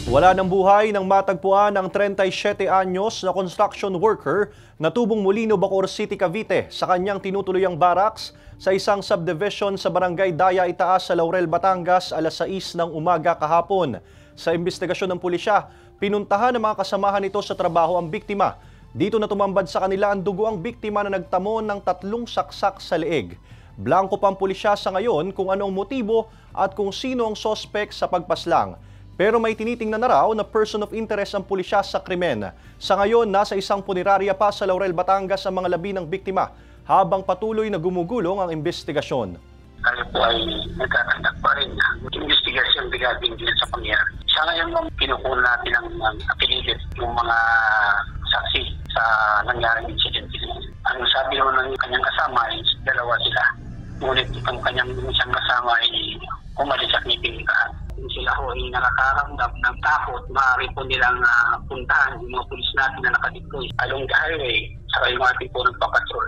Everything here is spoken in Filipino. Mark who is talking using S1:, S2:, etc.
S1: Wala ng buhay nang matagpuan ang 37 anyos na construction worker na tubong Molino, Bacoor City, Cavite sa kanyang tinutuluyang barracks sa isang subdivision sa Barangay Daya Itaas sa Laurel, Batangas alas 6 ng umaga kahapon. Sa imbestigasyon ng pulisya, pinuntahan ng mga kasamahan nito sa trabaho ang biktima. Dito na tumambad sa kanila ang dugo ang biktima na nagtamo ng 3 saksak sa leeg. Blanko pa ang pulisya sa ngayon kung ano ang motibo at kung sino ang sospek sa pagpaslang. Pero may tinitingnan na raw na person of interest ang pulisya sa krimen. Sa ngayon, nasa isang punerarya pa sa Laurel, Batangas ang mga labi ng biktima habang patuloy na gumugulong ang investigasyon.
S2: Kami po ay nagkakandak pa rin ng investigasyon regarding din sa pangyayari. Sa ngayon, kinukuha natin ang affiliate yung mga saksi sa nangyaring incident. Ang sabi naman ng kanyang kasama ay dalawa sila. Ngunit ang kanyang isang kasama ay umalis sa knipinintaan. Kung sila ho ay nakakaramdam ng takot, maaari po nilang puntahan yung mga pulis natin na nakadeploy along the highway. Saka yung ating po nagpapatrol